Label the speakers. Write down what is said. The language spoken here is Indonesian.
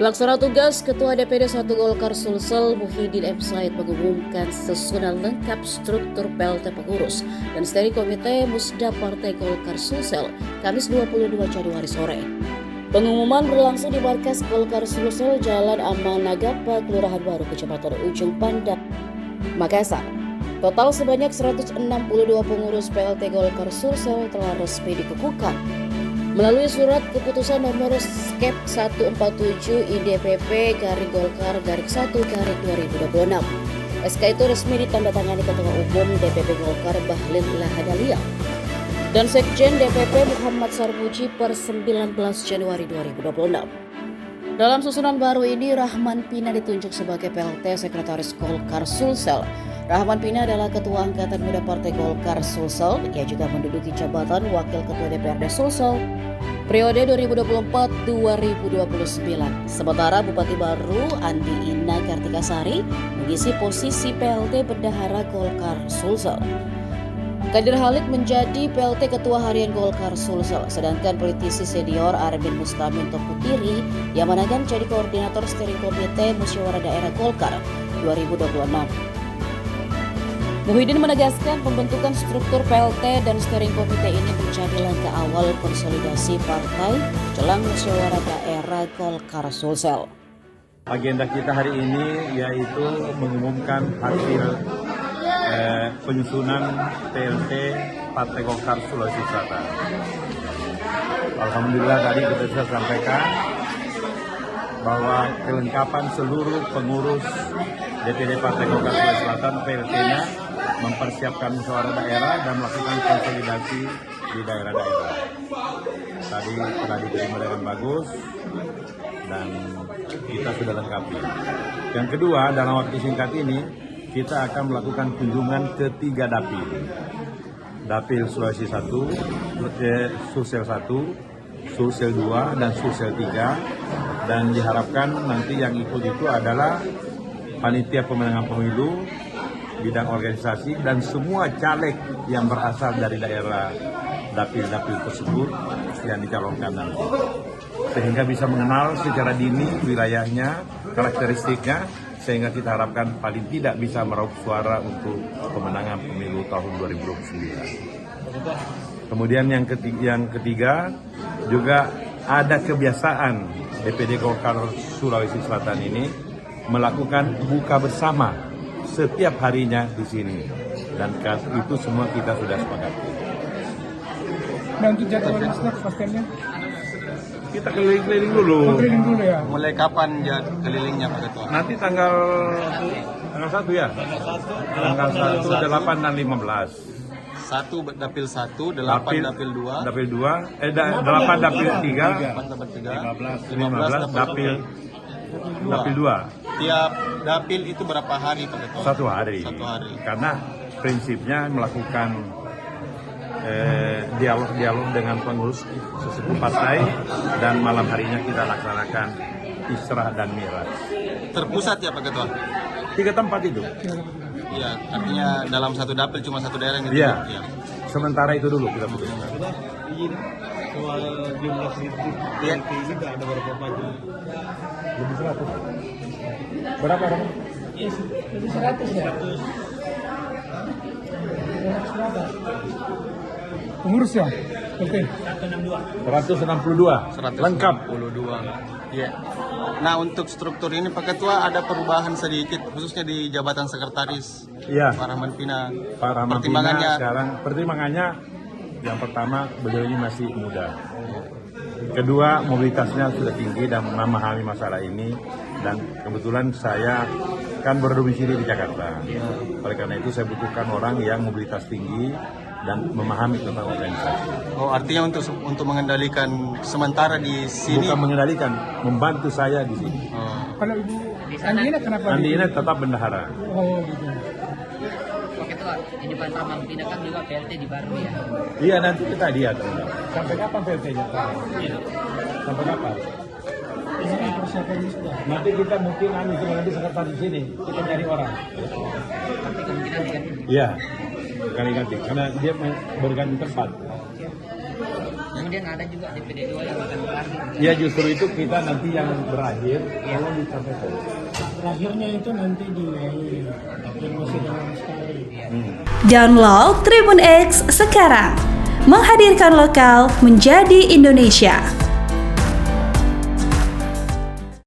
Speaker 1: Pelaksana tugas Ketua DPD 1 Golkar Sulsel Muhyiddin M. Said mengumumkan susunan lengkap struktur PLT pengurus dan steering komite Musda Partai Golkar Sulsel Kamis 22 Januari sore. Pengumuman berlangsung di markas Golkar Sulsel Jalan Aman Nagapa, Kelurahan Baru, Kecamatan Ujung Pandang, Makassar. Total sebanyak 162 pengurus PLT Golkar Sulsel telah resmi dikukuhkan melalui surat keputusan nomor Skep 147 IDPP /Golkar/1/2026. SK itu resmi ditandatangani Ketua Umum DPP Golkar Bahlil Lahadalia dan Sekjen DPP Muhammad Sarmuji per 19 Januari 2026. Dalam susunan baru ini, Rahman Pina ditunjuk sebagai PLT Sekretaris Golkar Sulsel. Rahman Pina adalah Ketua Angkatan Muda Partai Golkar Sulsel. Ia juga menduduki jabatan Wakil Ketua DPRD Sulsel periode 2024-2029. Sementara Bupati Baru Andi Ina Kartikasari mengisi posisi PLT Bendahara Golkar Sulsel. Kadir Halid menjadi PLT Ketua Harian Golkar Sulsel, sedangkan politisi senior Armin Mustamin Toputiri yang menangkan jadi Koordinator Steering Komite Musyawarah Daerah Golkar 2026. Muhyiddin menegaskan pembentukan struktur PLT dan steering komite ini menjadi langkah awal konsolidasi partai jelang musyawarah daerah Golkar Sulsel.
Speaker 2: Agenda kita hari ini yaitu mengumumkan hasil penyusunan PLT Partai Golkar Sulawesi Selatan. Alhamdulillah tadi kita bisa sampaikan bahwa kelengkapan seluruh pengurus DPD Partai Golkar Sulawesi Selatan PLT-nya mempersiapkan musyawarah daerah dan melakukan konsolidasi di daerah-daerah. Tadi telah diterima dengan bagus dan kita sudah lengkapi. Yang kedua, dalam waktu singkat ini kita akan melakukan kunjungan ke 3 dapil. Dapil Sulawesi 1, Sulsel 1, Sulsel 2, dan Sulsel 3. Dan diharapkan nanti yang ikut itu adalah panitia pemenangan pemilu, bidang organisasi, dan semua caleg yang berasal dari daerah dapil-dapil tersebut yang dicalonkan nanti. Sehingga bisa mengenal secara dini wilayahnya, karakteristiknya, sehingga kita harapkan paling tidak bisa meraup suara untuk pemenangan pemilu tahun 2029. Kemudian yang ketiga juga ada kebiasaan DPD Golkar Sulawesi Selatan ini melakukan buka bersama setiap harinya di sini, dan itu semua kita sudah sepakati.
Speaker 3: Dan untuk jadwal pastinya
Speaker 2: kita keliling-keliling dulu.
Speaker 3: keliling dulu ya.
Speaker 4: Mulai kapan kelilingnya Pak Ketua?
Speaker 2: Nanti tanggal 1 ya? Tanggal 1, 8 dan 15.
Speaker 4: 1 dapil 1, 8 dapil 2,
Speaker 2: 8 dapil 3,
Speaker 4: 8 dapil 3,
Speaker 2: 15 dapil 2.
Speaker 4: Tiap dapil itu berapa hari Pak Ketua?
Speaker 2: 1 hari.
Speaker 4: 1 hari.
Speaker 2: Karena prinsipnya melakukan dialog-dialog dengan pengurus sesepuh partai, dan malam harinya kita laksanakan Isra dan Miraj.
Speaker 4: Terpusat ya Pak Ketua?
Speaker 2: 3 tempat itu.
Speaker 4: Iya, artinya dalam 1 dapil cuma 1 daerah gitu.
Speaker 2: Iya.
Speaker 4: Ya.
Speaker 2: Sementara itu dulu kita putuskan.
Speaker 3: Soal jumlah situs
Speaker 4: Iya.
Speaker 3: ini ada berapa maju?
Speaker 2: Lebih 100. Berapa?
Speaker 3: Lebih 100 ya. Pengurus ya? Oke.
Speaker 2: 162. Lengkap.
Speaker 4: 162. Iya. Nah, untuk struktur ini Pak Ketua ada perubahan sedikit khususnya di jabatan sekretaris.
Speaker 2: Iya.
Speaker 4: Pak Rahman Pina.
Speaker 2: Pak Rahman
Speaker 4: Pertimbangannya
Speaker 2: Pina sekarang pertimbangannya yang pertama, beliau ini masih muda. Kedua, mobilitasnya sudah tinggi dan memahami masalah ini, dan kebetulan saya kan berdomisili di Jakarta. Oleh karena itu saya butuhkan orang yang mobilitas tinggi dan memahami tentang organisasi.
Speaker 4: Oh, artinya untuk mengendalikan sementara di sini.
Speaker 2: Bukan mengendalikan, membantu saya di sini.
Speaker 4: Oh.
Speaker 3: Kalau Ibu Andi Ina kenapa?
Speaker 2: Andi ini tetap bendahara.
Speaker 3: Oh gitu.
Speaker 5: Oke Ketua, ini Pak Rahman Pina kan juga PLT di Baru ya.
Speaker 2: Iya, nanti kita lihat. Sampai kapan PLT-nya? Sampai kapan?
Speaker 3: Ini kan persiapan sudah.
Speaker 2: Nanti kita mungkin nanti sekretaris di sini, kita cari orang.
Speaker 5: Tapi kemungkinan diganti.
Speaker 2: Iya, ganti-ganti, karena dia berganti tempat.
Speaker 5: Kemudian ada juga DPD 2 yang akan berakhir.
Speaker 2: Ya justru itu kita nanti yang berakhir tolong disampaikan.
Speaker 3: Terakhirnya itu nanti di Mei, yang masih dalam sekali.
Speaker 6: Download Tribun X sekarang, menghadirkan lokal menjadi Indonesia.